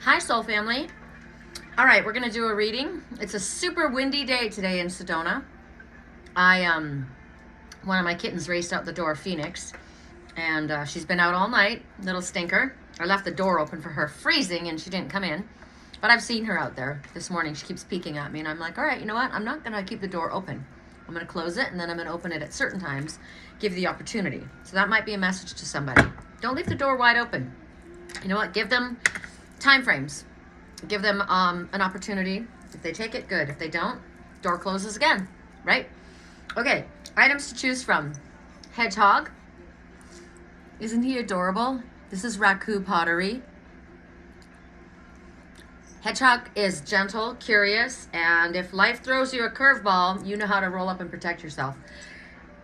Hi, soul family. All right, we're gonna do a reading. It's a super windy day today in Sedona. One of my kittens raced out the door, Phoenix, and she's been out all night, little stinker. I left the door open for her, freezing, and she didn't come in. But I've seen her out there this morning. She keeps peeking at me, and I'm like, all right, you know what? I'm not gonna keep the door open. I'm gonna close it, and then I'm gonna open it at certain times, give the opportunity. So that might be a message to somebody. Don't leave the door wide open. You know what? Give them time frames. Give them an opportunity. If they take it, good. If they don't, door closes again, right? Okay, items to choose from. Hedgehog. Isn't he adorable? This is Raku pottery. Hedgehog is gentle, curious, and if life throws you a curveball, you know how to roll up and protect yourself.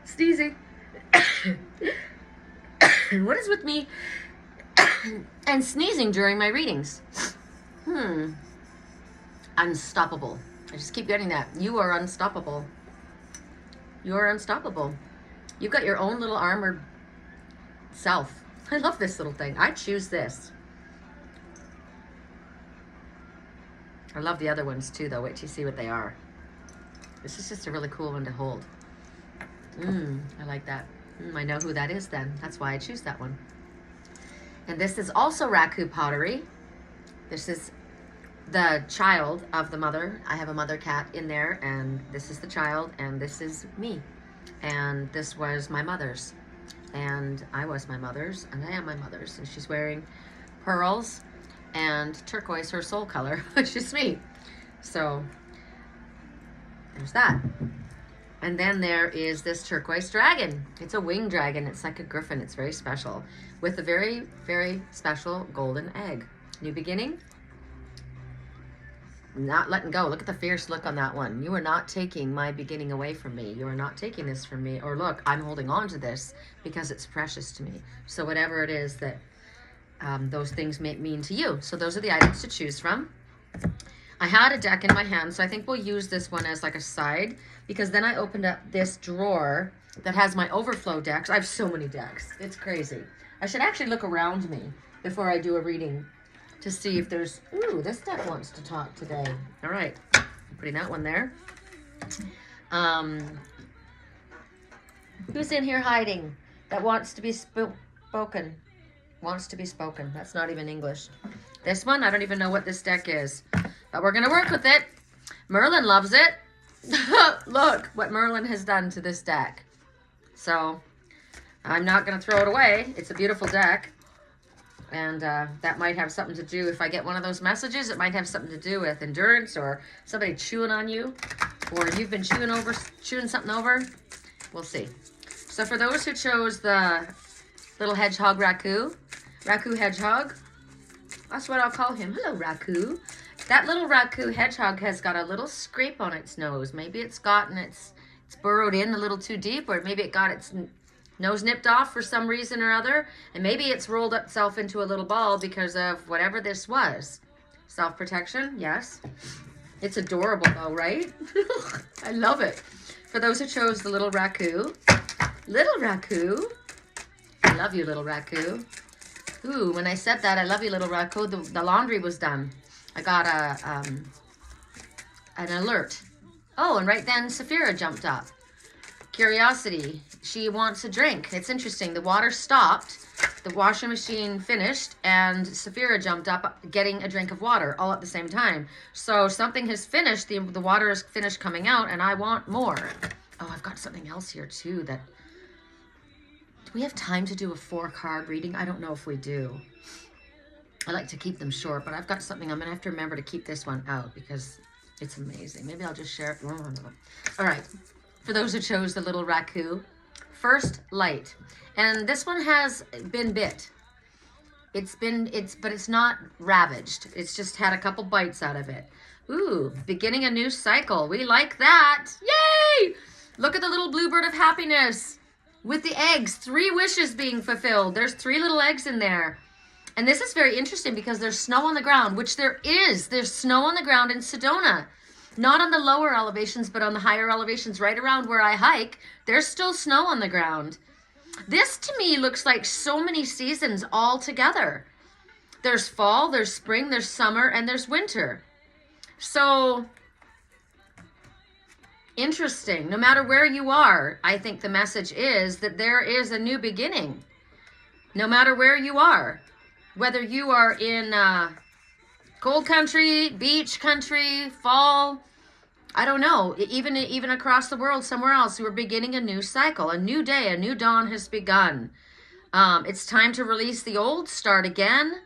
Sneezing. What is with me and sneezing during my readings? Unstoppable. I just keep getting that. You are unstoppable. You are unstoppable. You've got your own little armored self. I love this little thing. I choose this. I love the other ones too, though. Wait till you see what they are. This is just a really cool one to hold. I like that. I know who that is then. That's why I choose that one. And this is also Raku pottery. This is the child of the mother. I have a mother cat in there, and this is the child, and this is me. And this was my mother's. And I was my mother's, and I am my mother's. And she's wearing pearls and turquoise, her soul color, which is me. So there's that. And then there is this turquoise dragon. It's a winged dragon. It's like a griffin. It's very special, with a very, very special golden egg. New beginning. Not letting go. Look at the fierce look on that one. You are not taking my beginning away from me. You are not taking this from me. Or look, I'm holding on to this because it's precious to me. So whatever it is that those things may mean to you. So those are the items to choose from. I had a deck in my hand, so I think we'll use this one as like a side, because then I opened up this drawer that has my overflow decks. I have so many decks. It's crazy. I should actually look around me before I do a reading to see if there's, ooh, this deck wants to talk today. All right, I'm putting that one there. Who's in here hiding that wants to be spoken? Wants to be spoken. That's not even English. This one, I don't even know what this deck is, but we're gonna work with it. Merlin loves it. Look what Merlin has done to this deck. So I'm not gonna throw it away. It's a beautiful deck. And that might have something to do, if I get one of those messages, it might have something to do with endurance, or somebody chewing on you, or you've been chewing something over. We'll see. So for those who chose the little hedgehog Raku Hedgehog, that's what I'll call him. Hello, Raku. That little Raku Hedgehog has got a little scrape on its nose. Maybe it's burrowed in a little too deep, or maybe it got its nose nipped off for some reason or other, and maybe it's rolled itself into a little ball because of whatever this was. Self-protection, yes. It's adorable though, right? I love it. For those who chose the little Raku, I love you, little Raku. Ooh, when I said that, I love you, little Raku, the laundry was done. I got an alert. Oh, and right then, Saphira jumped up. Curiosity, she wants a drink. It's interesting. The water stopped, the washing machine finished, and Saphira jumped up getting a drink of water all at the same time. So something has finished, the water is finished coming out, and I want more. Oh, I've got something else here too. Do we have time to do a 4-card reading? I don't know if we do. I like to keep them short, but I've got something. I'm going to have to remember to keep this one out because it's amazing. Maybe I'll just share it. All right. For those who chose the little Raku, first light. And this one has been bit. But it's not ravaged. It's just had a couple bites out of it. Ooh, beginning a new cycle. We like that. Yay! Look at the little bluebird of happiness with the eggs. 3 wishes being fulfilled. There's 3 little eggs in there. And this is very interesting because there's snow on the ground, which there is. There's snow on the ground in Sedona. Not on the lower elevations, but on the higher elevations right around where I hike, there's still snow on the ground. This to me looks like so many seasons all together. There's fall, there's spring, there's summer, and there's winter. So interesting. No matter where you are, I think the message is that there is a new beginning. No matter where you are, whether you are in cold country, beach country, fall, I don't know, even across the world, somewhere else, we're beginning a new cycle, a new day, a new dawn has begun. It's time to release the old, start again.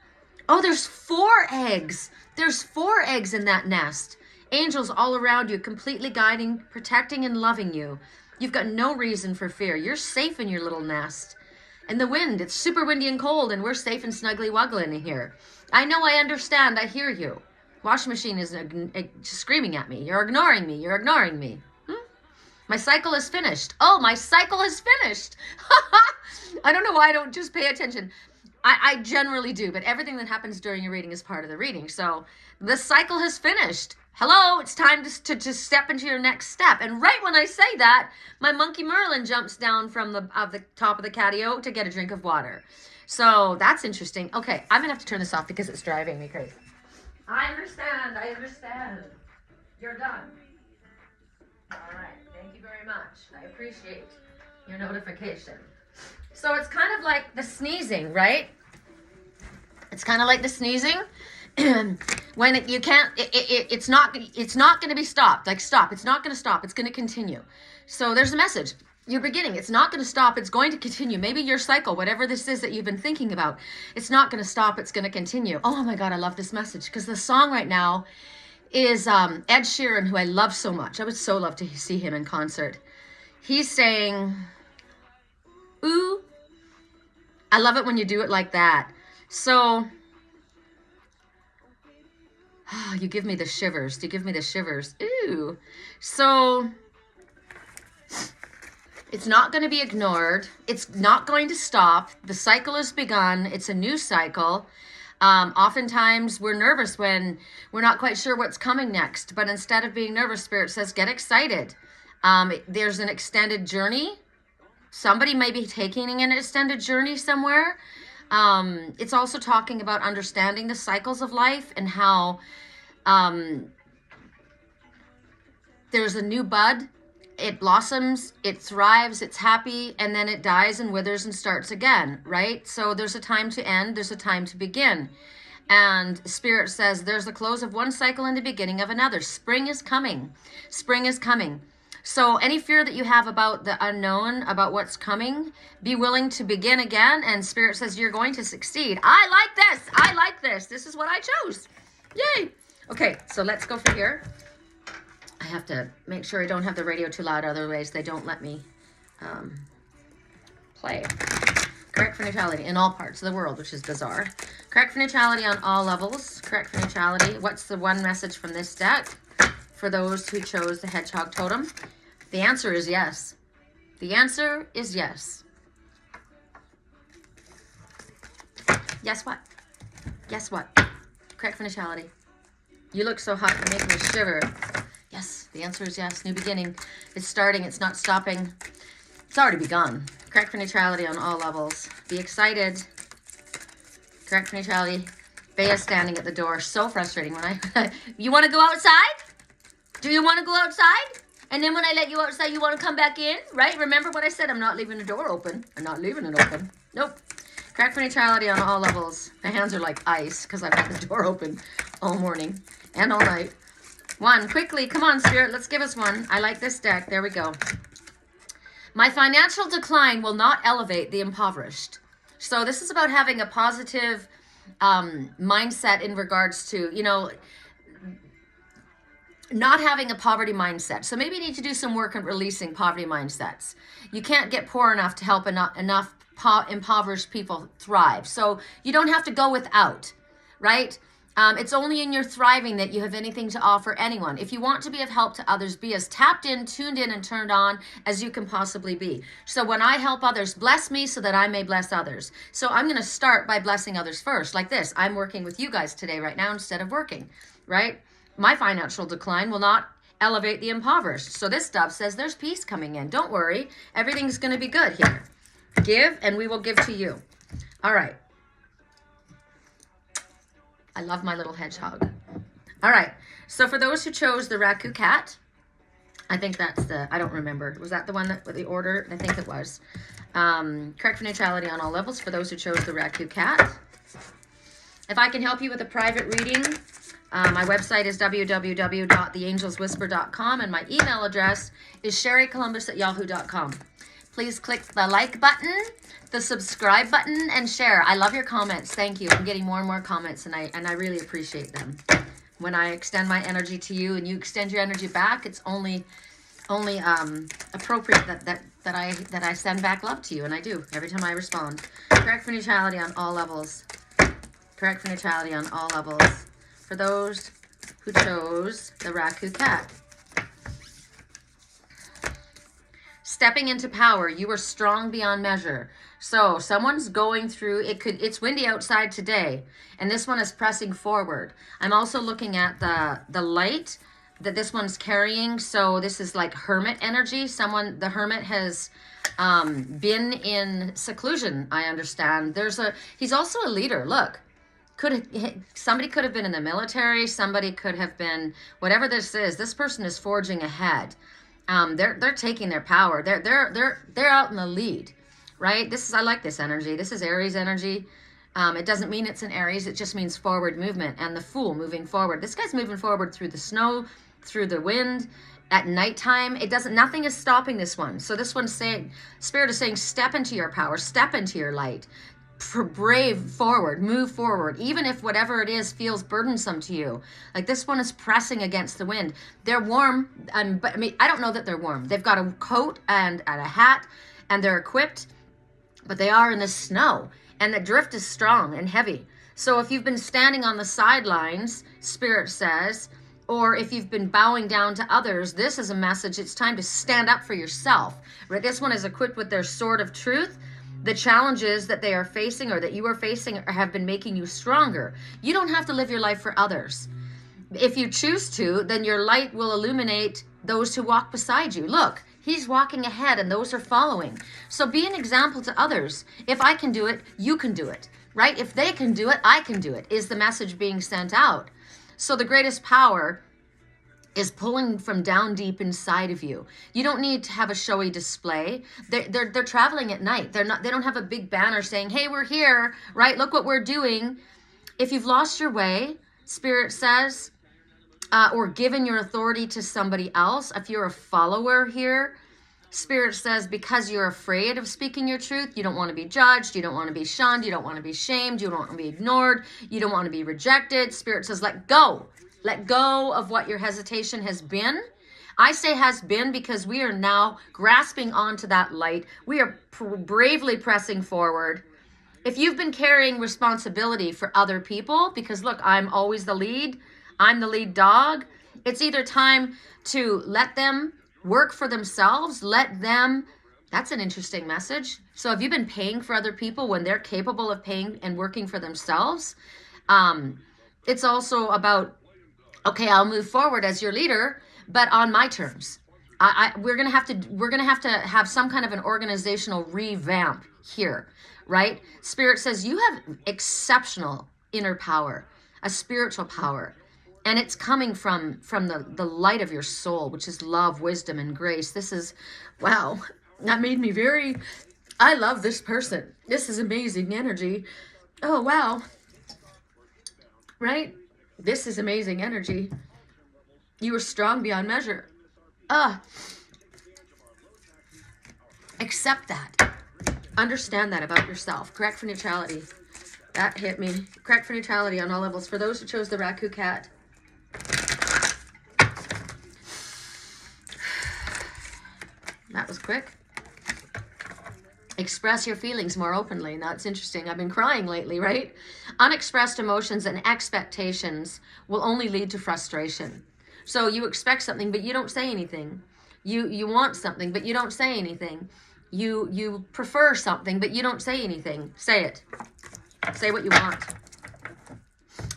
Oh, there's 4 eggs. There's 4 eggs in that nest. Angels all around you, completely guiding, protecting, and loving you. You've got no reason for fear. You're safe in your little nest. And the wind, it's super windy and cold, and we're safe and snuggly wuggling in here. I know, I understand, I hear you. Washing machine is screaming at me. You're ignoring me. You're ignoring me. My cycle is finished. Oh, my cycle is finished. I don't know why I don't just pay attention. I generally do, but everything that happens during your reading is part of the reading. So the cycle has finished. Hello, it's time to step into your next step. And right when I say that, my monkey Merlin jumps down from the top of the catio to get a drink of water. So that's interesting. Okay, I'm going to have to turn this off because it's driving me crazy. I understand. I understand. You're done. All right. Thank you very much. I appreciate your notification. So it's kind of like the sneezing, right? It's kind of like the sneezing. When you can't, it's not going to be stopped. Like, stop. It's not going to stop. It's going to continue. So there's a message. You're beginning. It's not going to stop. It's going to continue. Maybe your cycle, whatever this is that you've been thinking about, it's not going to stop. It's going to continue. Oh my God, I love this message because the song right now is Ed Sheeran, who I love so much. I would so love to see him in concert. He's saying, ooh, I love it when you do it like that. So, you give me the shivers. You give me the shivers. Ooh. So, it's not going to be ignored. It's not going to stop. The cycle has begun. It's a new cycle. Oftentimes we're nervous when we're not quite sure what's coming next. But instead of being nervous, Spirit says, get excited. There's an extended journey. Somebody may be taking an extended journey somewhere. It's also talking about understanding the cycles of life and how there's a new bud. It blossoms, it thrives, it's happy, and then it dies and withers and starts again, right? So there's a time to end, there's a time to begin. And Spirit says there's the close of one cycle and the beginning of another. Spring is coming. Spring is coming. So any fear that you have about the unknown, about what's coming, be willing to begin again. And Spirit says you're going to succeed. I like this. I like this. This is what I chose. Yay. Okay, so let's go for here. I have to make sure I don't have the radio too loud, otherwise they don't let me play. Correct for neutrality in all parts of the world, which is bizarre. Correct for neutrality on all levels. Correct for neutrality. What's the one message from this deck for those who chose the Hedgehog Totem? The answer is yes. The answer is yes. Guess what? Guess what? Correct for neutrality. You look so hot, you're making me shiver. Yes, the answer is yes. New beginning. It's starting. It's not stopping. It's already begun. Correct for neutrality on all levels. Be excited. Correct for neutrality. Bea standing at the door. So frustrating when I... You want to go outside? Do you want to go outside? And then when I let you outside, you want to come back in? Right? Remember what I said? I'm not leaving the door open. I'm not leaving it open. Nope. Correct for neutrality on all levels. My hands are like ice because I've had the door open all morning and all night. One, quickly, come on, Spirit, let's give us one. I like this deck. There we go. My financial decline will not elevate the impoverished. So this is about having a positive mindset in regards to, you know, not having a poverty mindset. So maybe you need to do some work on releasing poverty mindsets. You can't get poor enough to help enough impoverished people thrive. So you don't have to go without, right? It's only in your thriving that you have anything to offer anyone. If you want to be of help to others, be as tapped in, tuned in, and turned on as you can possibly be. So when I help others, bless me so that I may bless others. So I'm going to start by blessing others first, like this. I'm working with you guys today right now instead of working, right? My financial decline will not elevate the impoverished. So this stuff says there's peace coming in. Don't worry. Everything's going to be good here. Give, and we will give to you. All right. I love my little hedgehog. All right. So for those who chose the Raku Cat, I think that's the, I don't remember. Was that the one that, the order? I think it was. Correct for neutrality on all levels for those who chose the Raku Cat. If I can help you with a private reading, my website is www.theangelswhisper.com and my email address is sherrycolumbus@yahoo.com. Please click the like button, the subscribe button, and share. I love your comments. Thank you. I'm getting more and more comments, and I really appreciate them. When I extend my energy to you and you extend your energy back, it's only appropriate that I send back love to you, and I do every time I respond. Correct for neutrality on all levels. Correct for neutrality on all levels. For those who chose the Raku Cat. Stepping into power, you are strong beyond measure. So someone's going through, it's windy outside today, and this one is pressing forward. I'm also looking at the light that this one's carrying. So this is like hermit energy. The hermit has been in seclusion, I understand. He's also a leader. Look, somebody could have been in the military. Somebody could have been, whatever this is, this person is forging ahead. They're taking their power. They're out in the lead, right? I like this energy. This is Aries energy. It doesn't mean it's an Aries. It just means forward movement, and the Fool moving forward. This guy's moving forward through the snow, through the wind, at nighttime. Nothing is stopping this one. So this one's saying, Spirit is saying, step into your power, step into your light, brave forward, move forward, even if whatever it is feels burdensome to you. Like this one is pressing against the wind. They're warm, but I mean, I don't know that they're warm. They've got a coat and a hat, and they're equipped, but they are in the snow, and the drift is strong and heavy. So if you've been standing on the sidelines, Spirit says, or if you've been bowing down to others, this is a message. It's time to stand up for yourself. Right? This one is equipped with their sword of truth. The challenges that they are facing or that you are facing have been making you stronger. You don't have to live your life for others. If you choose to, then your light will illuminate those who walk beside you. Look, he's walking ahead and those are following. So be an example to others. If I can do it, you can do it, right? If they can do it, I can do it, is the message being sent out. So the greatest power is pulling from down deep inside of you. You don't need to have a showy display. They're traveling at night. They don't have a big banner saying, hey, we're here, right? Look what we're doing. If you've lost your way, Spirit says, or given your authority to somebody else, if you're a follower here, Spirit says, because you're afraid of speaking your truth, you don't want to be judged, you don't want to be shunned, you don't want to be shamed, you don't want to be ignored, you don't want to be rejected. Spirit says, let go. Let go of what your hesitation has been. I say has been because we are now grasping onto that light. We are bravely pressing forward. If you've been carrying responsibility for other people, because look, I'm always the lead, I'm the lead dog, it's either time to let them work for themselves, that's an interesting message. So have you been paying for other people when they're capable of paying and working for themselves? It's also about, okay, I'll move forward as your leader, but on my terms. We're gonna have to have some kind of an organizational revamp here, right? Spirit says you have exceptional inner power, a spiritual power, and it's coming from the light of your soul, which is love, wisdom, and grace. This is, wow, that made me I love this person. This is amazing energy. Oh, wow. Right? This is amazing energy. You are strong beyond measure. Accept that. Understand that about yourself. Correct for neutrality. That hit me. Correct for neutrality on all levels. For those who chose the Raku Cat. That was quick. Express your feelings more openly. Now, it's interesting. I've been crying lately, right? Unexpressed emotions and expectations will only lead to frustration. So you expect something, but you don't say anything. You want something, but you don't say anything. You prefer something, but you don't say anything. Say it. Say what you want.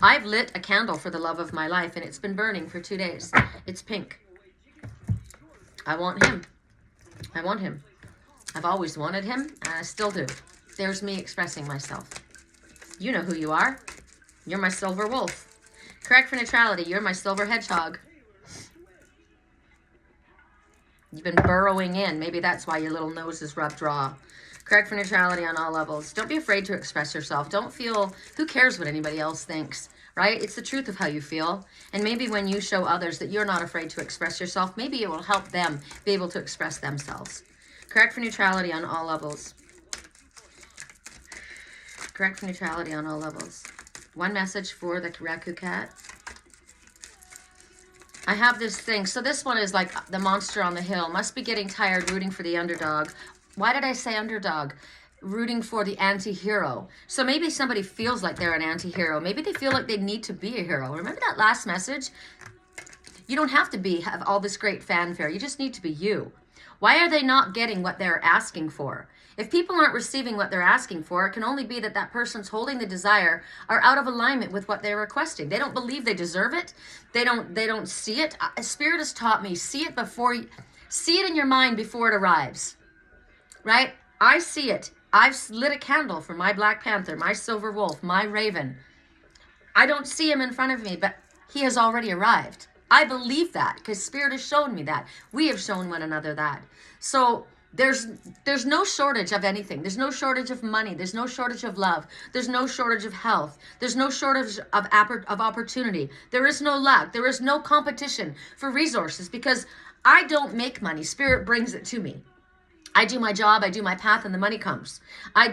I've lit a candle for the love of my life, and it's been burning for 2 days. It's pink. I want him. I want him. I've always wanted him, and I still do. There's me expressing myself. You know who you are. You're my silver wolf. Correct for neutrality. You're my silver hedgehog. You've been burrowing in. Maybe that's why your little nose is rubbed raw. Correct for neutrality on all levels. Don't be afraid to express yourself. Don't feel, who cares what anybody else thinks, right? It's the truth of how you feel. And maybe when you show others that you're not afraid to express yourself, maybe it will help them be able to express themselves. Correct for neutrality on all levels. Correct for neutrality on all levels. One message for the Raku Cat. I have this thing. So this one is like the monster on the hill. Must be getting tired rooting for the underdog. Why did I say underdog? Rooting for the anti-hero. So maybe somebody feels like they're an anti-hero. Maybe they feel like they need to be a hero. Remember that last message? You don't have to have all this great fanfare. You just need to be you. Why are they not getting what they're asking for? If people aren't receiving what they're asking for, it can only be that that person's holding the desire are out of alignment with what they're requesting. They don't believe they deserve it. They don't see it. Spirit has taught me, see it in your mind before it arrives. Right? I see it. I've lit a candle for my Black Panther, my Silver Wolf, my Raven. I don't see him in front of me, but he has already arrived. I believe that because Spirit has shown me that. We have shown one another that. So there's no shortage of anything. There's no shortage of money. There's no shortage of love. There's no shortage of health. There's no shortage of opportunity. There is no lack. There is no competition for resources because I don't make money. Spirit brings it to me. I do my job, I do my path, and the money comes. I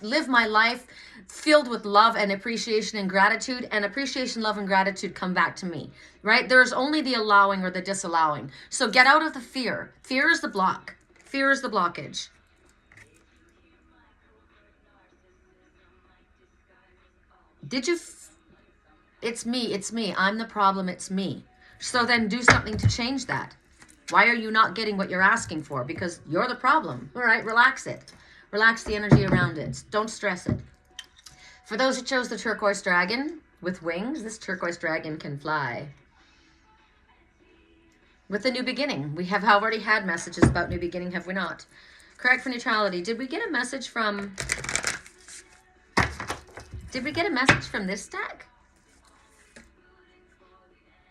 live my life filled with love and appreciation and gratitude, and appreciation, love, and gratitude come back to me, right? There's only the allowing or the disallowing. So get out of the fear. Fear is the block. Fear is the blockage. It's me. I'm the problem, it's me. So then do something to change that. Why are you not getting what you're asking for? Because you're the problem. All right, relax it. Relax the energy around it. Don't stress it. For those who chose the turquoise dragon with wings, this turquoise dragon can fly. With the new beginning. We have already had messages about new beginning, have we not? Correct for neutrality. Did we get a message from this deck?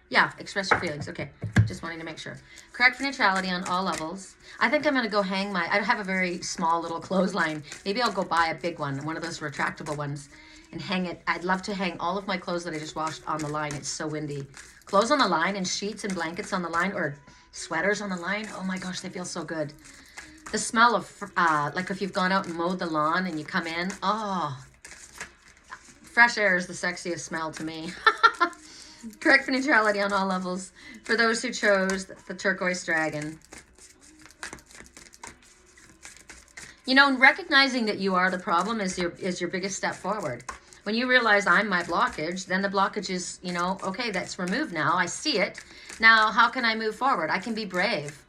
Yeah, express your feelings. Okay, just wanting to make sure. Correct for neutrality on all levels. I think I'm going to go hang I have a very small little clothesline. Maybe I'll go buy a big one of those retractable ones, and hang it. I'd love to hang all of my clothes that I just washed on the line. It's so windy. Clothes on the line and sheets and blankets on the line or sweaters on the line. Oh my gosh, they feel so good. The smell of, like if you've gone out and mowed the lawn and you come in, oh, fresh air is the sexiest smell to me. Correct for neutrality on all levels. For those who chose the turquoise dragon. You know, recognizing that you are the problem is your biggest step forward. When you realize I'm my blockage, then the blockage is, you know, okay, that's removed now. I see it. Now, how can I move forward? I can be brave,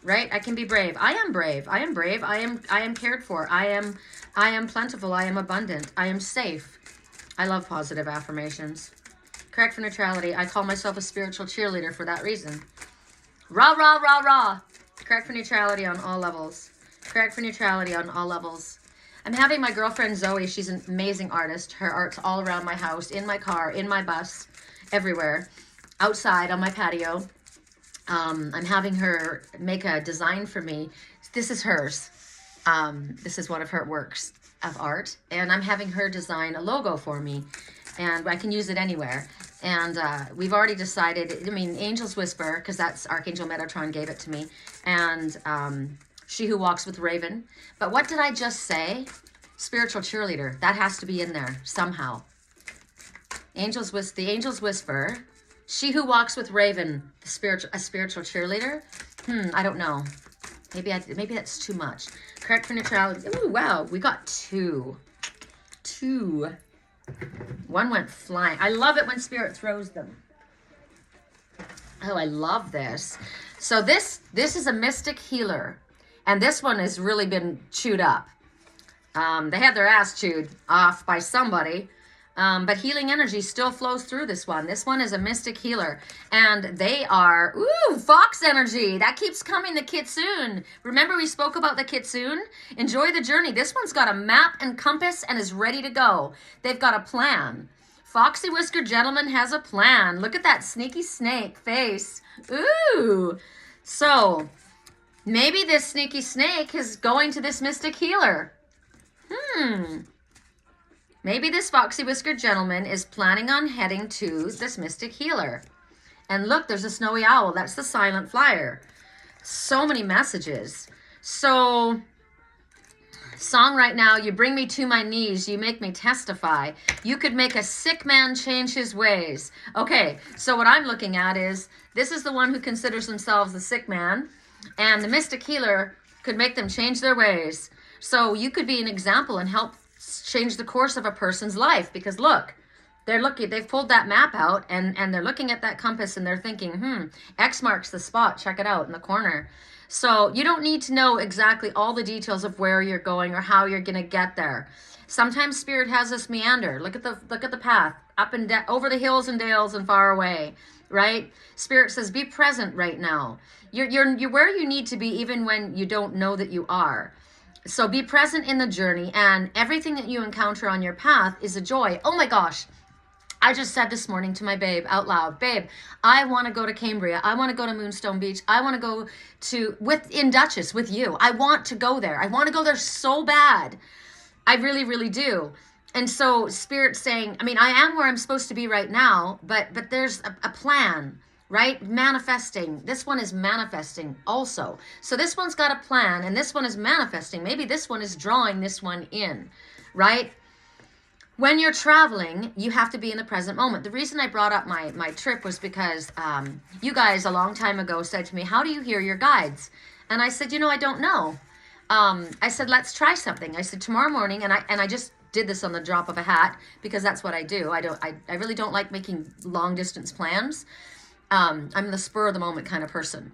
right? I can be brave. I am brave. I am brave. I am cared for. I am plentiful. I am abundant. I am safe. I love positive affirmations. Correct for neutrality. I call myself a spiritual cheerleader for that reason. Rah, rah, rah, rah. Correct for neutrality on all levels. Correct for neutrality on all levels. I'm having my girlfriend Zoe. She's an amazing artist. Her art's all around my house, in my car, in my bus, everywhere. Outside on my patio. I'm having her make a design for me. This is hers. This is one of her works of art. And I'm having her design a logo for me. And I can use it anywhere. And we've already decided, I mean, Angel's Whisper, because that's Archangel Metatron gave it to me. And She Who Walks with Raven. But what did I just say? Spiritual cheerleader. That has to be in there somehow. The Angel's Whisper. She Who Walks with Raven. A spiritual cheerleader? I don't know. Maybe that's too much. Correct for neutrality. Ooh, wow. We got two. One went flying. I love it when Spirit throws them. Oh, I love this. So this is a mystic healer. And this one has really been chewed up. They had their ass chewed off by somebody. But healing energy still flows through this one. This one is a mystic healer. And they are, ooh, fox energy. That keeps coming, the kitsune. Remember we spoke about the kitsune? Enjoy the journey. This one's got a map and compass and is ready to go. They've got a plan. Foxy whiskered gentleman has a plan. Look at that sneaky snake face. Ooh. So maybe this sneaky snake is going to this mystic healer. Maybe this foxy whiskered gentleman is planning on heading to this mystic healer. And look, there's a snowy owl. That's the silent flyer. So many messages. So, song right now, you bring me to my knees. You make me testify. You could make a sick man change his ways. Okay, so what I'm looking at is, this is the one who considers themselves the sick man. And the mystic healer could make them change their ways. So you could be an example and help change the course of a person's life, because look, they've pulled that map out and they're looking at that compass and they're thinking, X marks the spot, check it out in the corner. So you don't need to know exactly all the details of where you're going or how you're going to get there. Sometimes spirit has us meander. Look at the path, up and down, over the hills and dales and far away, right? Spirit says, be present right now. You're where you need to be, even when you don't know that you are. So be present in the journey, and everything that you encounter on your path is a joy. Oh my gosh. I just said this morning to my babe out loud, babe, I want to go to Cambria. I want to go to Moonstone Beach. I want to go in Dutchess with you. I want to go there. I want to go there so bad. I really, really do. And so Spirit's saying, I mean, I am where I'm supposed to be right now, but there's a plan. Right? Manifesting. This one is manifesting also. So this one's got a plan and this one is manifesting. Maybe this one is drawing this one in, right? When you're traveling, you have to be in the present moment. The reason I brought up my trip was because you guys a long time ago said to me, how do you hear your guides? And I said, I don't know. I said, let's try something. I said, tomorrow morning, and I just did this on the drop of a hat because that's what I do. I really don't like making long distance plans. I'm the spur of the moment kind of person.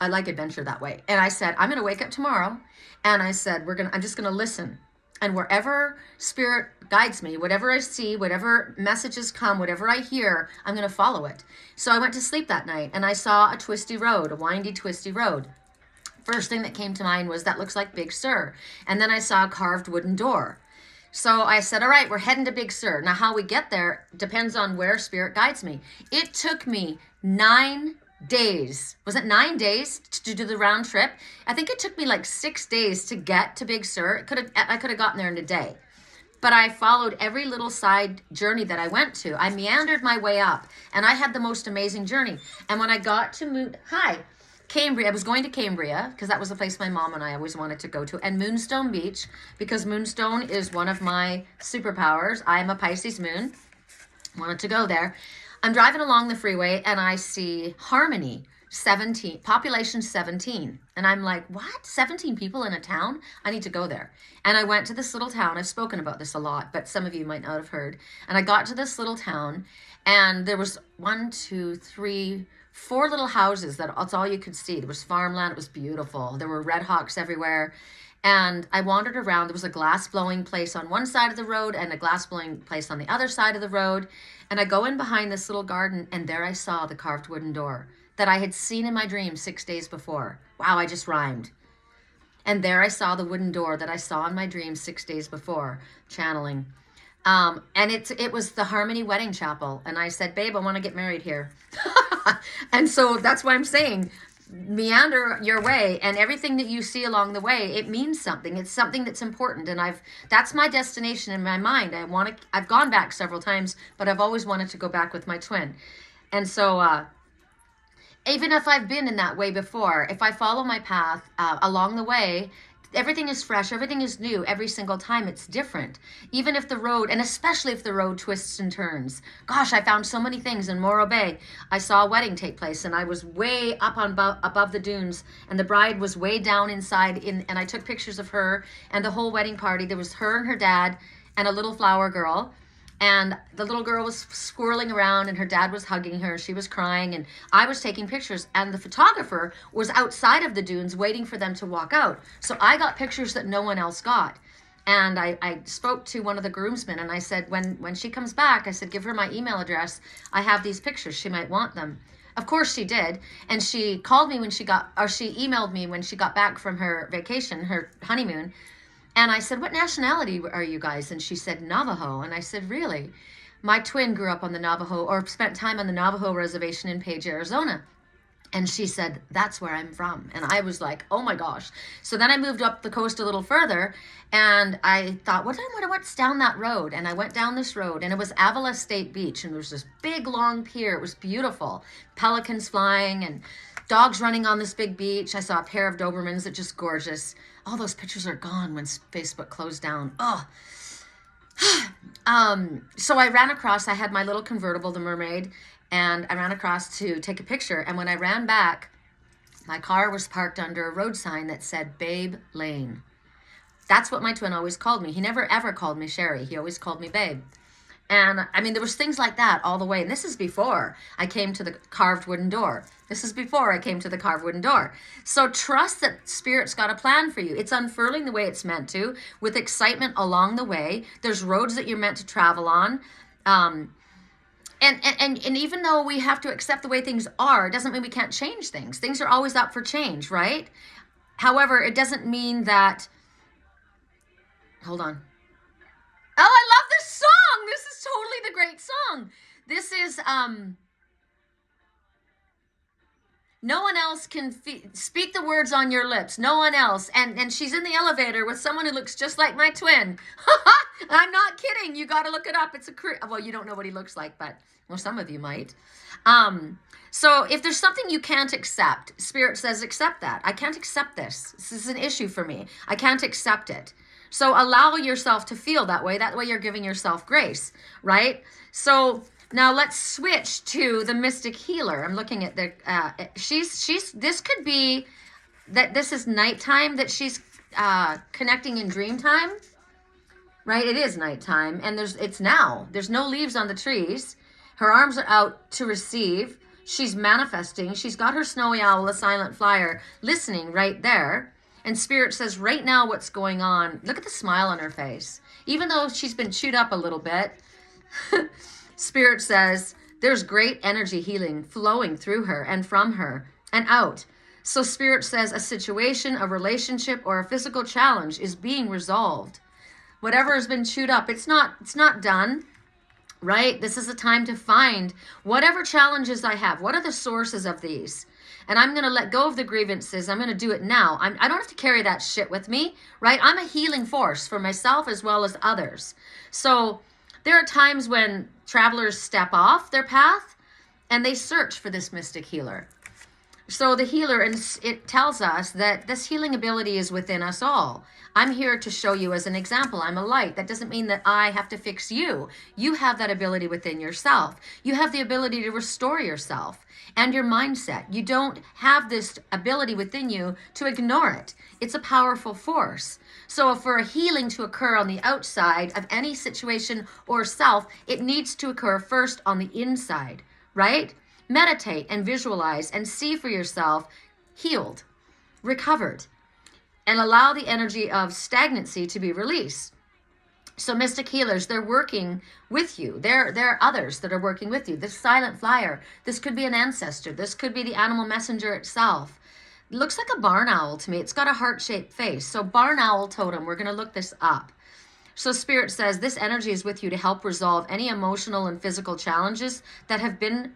I like adventure that way. And I said, I'm going to wake up tomorrow. And I said, I'm just going to listen. And wherever spirit guides me, whatever I see, whatever messages come, whatever I hear, I'm going to follow it. So I went to sleep that night and I saw a twisty road, a windy, twisty road. First thing that came to mind was, that looks like Big Sur. And then I saw a carved wooden door. So I said, all right, we're heading to Big Sur. Now, how we get there depends on where spirit guides me. It took me 9 days. Was it 9 days to do the round trip? I think it took me like 6 days to get to Big Sur. I could have gotten there in a day. But I followed every little side journey that I went to. I meandered my way up, and I had the most amazing journey. And when I got to Cambria, I was going to Cambria because that was the place my mom and I always wanted to go to, and Moonstone Beach, because Moonstone is one of my superpowers. I am a Pisces moon. Wanted to go there. I'm driving along the freeway and I see Harmony, 17, population 17. And I'm like, what? 17 people in a town? I need to go there. And I went to this little town. I've spoken about this a lot, but some of you might not have heard. And I got to this little town and there was 4 little houses. That's all you could see. There was farmland. It was beautiful. There were red hawks everywhere. And I wandered around. There was a glass blowing place on one side of the road and a glass blowing place on the other side of the road. And I go in behind this little garden, and there I saw the carved wooden door that I had seen in my dream 6 days before. Wow, I just rhymed. And there I saw the wooden door that I saw in my dream 6 days before, channeling. And it was the Harmony Wedding Chapel. And I said, babe, I want to get married here. And so that's why I'm saying, meander your way, and everything that you see along the way, it means something. It's something that's important. And that's my destination in my mind. I've gone back several times, but I've always wanted to go back with my twin. And so, even if I've been in that way before, if I follow my path along the way, everything is fresh, everything is new. Every single time it's different. Even if the road, and especially if the road twists and turns. Gosh, I found so many things in Morro Bay. I saw a wedding take place and I was way up above the dunes, and the bride was way down inside and I took pictures of her and the whole wedding party. There was her and her dad and a little flower girl. And the little girl was squirreling around and her dad was hugging her. She was crying and I was taking pictures, and the photographer was outside of the dunes waiting for them to walk out. So I got pictures that no one else got. And I spoke to one of the groomsmen, and I said, when she comes back, I said, give her my email address. I have these pictures. She might want them. Of course she did. And she called me when she emailed me when she got back from her vacation, her honeymoon. And I said, what nationality are you guys? And she said, Navajo. And I said, really? My twin grew up on the Navajo, or spent time on the Navajo reservation in Page, Arizona. And she said, that's where I'm from. And I was like, oh my gosh. So then I moved up the coast a little further, and I thought, what's down that road? And I went down this road, and it was Avila State Beach, and there was this big long pier. It was beautiful. Pelicans flying and dogs running on this big beach. I saw a pair of Dobermans that just gorgeous. All those pictures are gone when Facebook closed down. Oh. So I ran across, I had my little convertible, the Mermaid, and I ran across to take a picture. And when I ran back, my car was parked under a road sign that said Babe Lane. That's what my twin always called me. He never ever called me Sherry. He always called me Babe. And I mean, there was things like that all the way. And this is before I came to the carved wooden door. This is before I came to the carved wooden door. So trust that Spirit's got a plan for you. It's unfurling the way it's meant to, with excitement along the way. There's roads that you're meant to travel on. And even though we have to accept the way things are, it doesn't mean we can't change things. Things are always up for change, right? However, it doesn't mean that... Hold on. Oh, I love this song. This is totally the great song. This is... No one else can speak the words on your lips. No one else. And she's in the elevator with someone who looks just like my twin. I'm not kidding. You got to look it up. It's well, you don't know what he looks like, but well, some of you might. So if there's something you can't accept, Spirit says, accept that. I can't accept this. This is an issue for me. I can't accept it. So allow yourself to feel that way. That way you're giving yourself grace, right? So now let's switch to the mystic healer. I'm looking at the, this could be that this is nighttime, that she's connecting in dream time, right? It is nighttime, and it's now. There's no leaves on the trees. Her arms are out to receive. She's manifesting. She's got her snowy owl, a silent flyer, listening right there. And Spirit says, right now what's going on, look at the smile on her face. Even though she's been chewed up a little bit, Spirit says, there's great energy healing flowing through her and from her and out. So Spirit says a situation, a relationship, or a physical challenge is being resolved. Whatever has been chewed up, it's not done, right? This is a time to find whatever challenges I have. What are the sources of these? And I'm going to let go of the grievances. I'm going to do it now. I don't have to carry that shit with me, right? I'm a healing force for myself as well as others. So there are times when travelers step off their path and they search for this mystic healer. So the healer, and it tells us that this healing ability is within us all. I'm here to show you as an example. I'm a light. That doesn't mean that I have to fix you. You have that ability within yourself. You have the ability to restore yourself and your mindset. You don't have this ability within you to ignore it. It's a powerful force. So for a healing to occur on the outside of any situation or self, it needs to occur first on the inside, right? Meditate and visualize and see for yourself healed, recovered, and allow the energy of stagnancy to be released. So mystic healers, they're working with you. There are others that are working with you. This silent flyer, this could be an ancestor. This could be the animal messenger itself. It looks like a barn owl to me. It's got a heart-shaped face. So barn owl totem, we're going to look this up. So Spirit says this energy is with you to help resolve any emotional and physical challenges that have been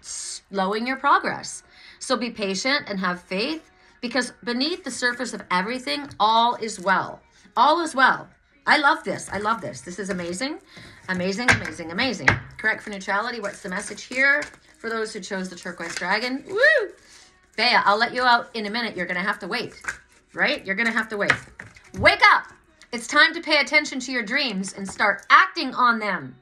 slowing your progress. So be patient and have faith, because beneath the surface of everything, all is well. All is well. I love this. I love this. This is amazing. Amazing, amazing, amazing. Correct for neutrality. What's the message here for those who chose the turquoise dragon? Woo! Bea, I'll let you out in a minute. You're going to have to wait, right? You're going to have to wait. Wake up. It's time to pay attention to your dreams and start acting on them.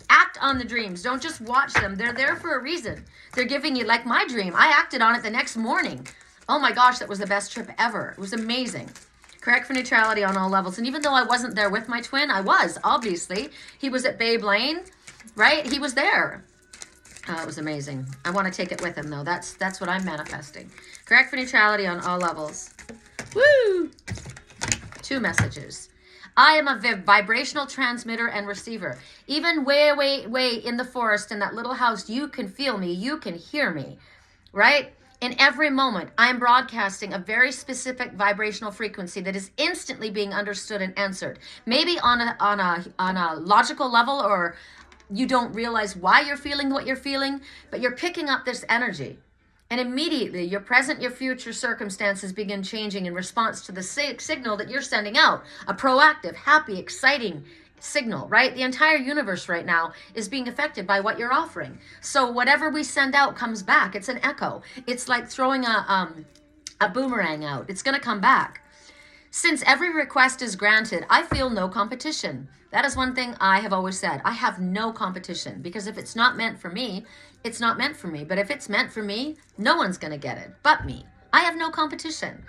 Act on the dreams. Don't just watch them. They're there for a reason. They're giving you, like my dream. I acted on it the next morning. Oh my gosh, that was the best trip ever. It was amazing. Correct for neutrality on all levels. And even though I wasn't there with my twin, I was, obviously. He was at Babe Lane, right? He was there. Oh, it was amazing. I want to take it with him, though. That's what I'm manifesting. Correct for neutrality on all levels. Woo! 2 messages. I am a vibrational transmitter and receiver. Even way, way, way in the forest in that little house, you can feel me. You can hear me, right? In every moment, I am broadcasting a very specific vibrational frequency that is instantly being understood and answered. Maybe on a logical level, or you don't realize why you're feeling what you're feeling, but you're picking up this energy. And immediately, your present, your future circumstances begin changing in response to the signal that you're sending out. A proactive, happy, exciting signal, right? The entire universe right now is being affected by what you're offering. So whatever we send out comes back. It's an echo. It's like throwing a boomerang out. It's going to come back. Since every request is granted, I feel no competition. That is one thing I have always said. I have no competition, because if it's not meant for me, it's not meant for me. But if it's meant for me, no one's going to get it but me. I have no competition,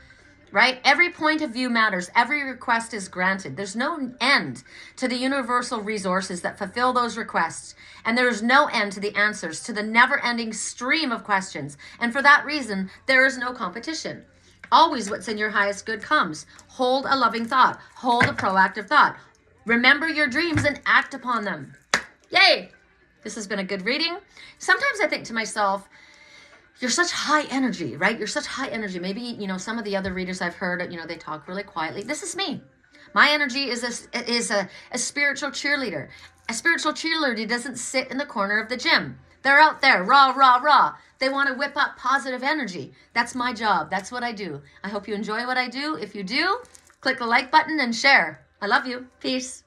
right? Every point of view matters. Every request is granted. There's no end to the universal resources that fulfill those requests. And there is no end to the answers to the never-ending stream of questions. And for that reason, there is no competition. Always what's in your highest good comes. Hold a loving thought. Hold a proactive thought. Remember your dreams and act upon them. Yay! This has been a good reading. Sometimes I think to myself, you're such high energy, right? You're such high energy. Maybe, some of the other readers I've heard, they talk really quietly. This is me. My energy is a spiritual cheerleader. A spiritual cheerleader doesn't sit in the corner of the gym. They're out there, rah, rah, rah. They want to whip up positive energy. That's my job. That's what I do. I hope you enjoy what I do. If you do, click the like button and share. I love you. Peace.